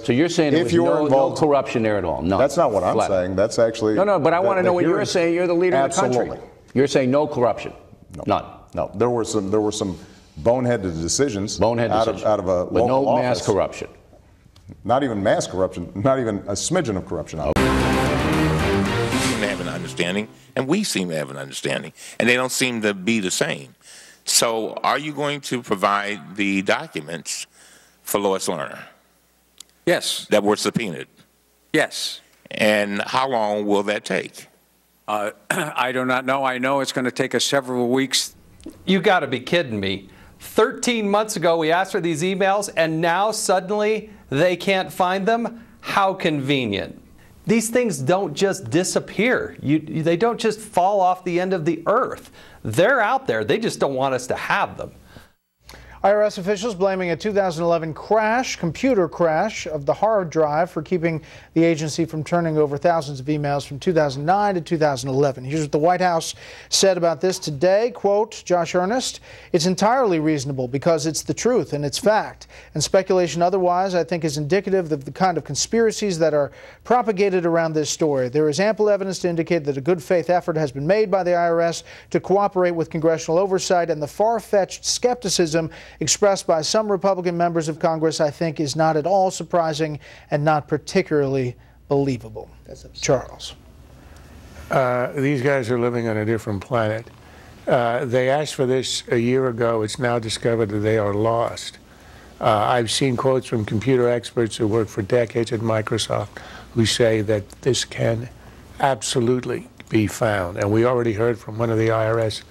So you're saying there was no corruption there at all? No. That's not what I'm saying. That's actually... No, but I want to know what you're saying. You're the leader of the country. You're saying no corruption? No. None? No. There were some boneheaded decisions out of a but local no mass office. Corruption? Not even mass corruption. Not even a smidgen of corruption. You seem to have an understanding, and we seem to have an understanding, and they don't seem to be the same. So are you going to provide the documents for Lois Lerner? Yes. That were subpoenaed? Yes. And how long will that take? I do not know. I know it's going to take us several weeks. You got to be kidding me. 13 months ago we asked for these emails and now suddenly they can't find them? How convenient. These things don't just disappear. They don't just fall off the end of the earth. They're out there. They just don't want us to have them. IRS officials blaming a 2011 computer crash of the hard drive for keeping the agency from turning over thousands of emails from 2009 to 2011. Here's what the White House said about this today. Quote, Josh Earnest, it's entirely reasonable because it's the truth and it's fact. And speculation otherwise, I think, is indicative of the kind of conspiracies that are propagated around this story. There is ample evidence to indicate that a good faith effort has been made by the IRS to cooperate with congressional oversight, and the far-fetched skepticism expressed by some Republican members of Congress, I think, is not at all surprising and not particularly believable. Charles. These guys are living on a different planet. They asked for this a year ago. It's now discovered that they are lost. I've seen quotes from computer experts who worked for decades at Microsoft who say that this can absolutely be found. And we already heard from one of the IRS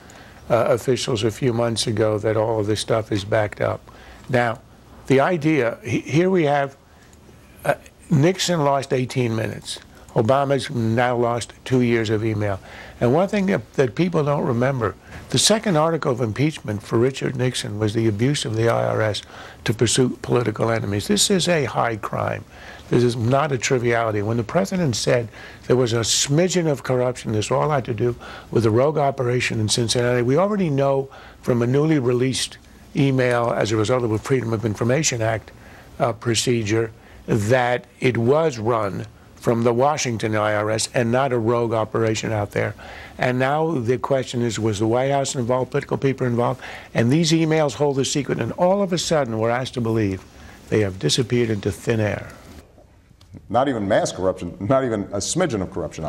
officials a few months ago that all of this stuff is backed up. Now, the idea, here we have Nixon lost 18 minutes. Obama's now lost 2 years of email. And one thing that people don't remember, the second article of impeachment for Richard Nixon was the abuse of the IRS to pursue political enemies. This is a high crime. This is not a triviality. When the president said there was a smidgen of corruption, this all had to do with a rogue operation in Cincinnati, we already know from a newly released email as a result of a Freedom of Information Act procedure that it was run from the Washington IRS and not a rogue operation out there. And now the question is, was the White House involved, political people involved? And these emails hold a secret, and all of a sudden we're asked to believe they have disappeared into thin air. Not even mass corruption, not even a smidgen of corruption.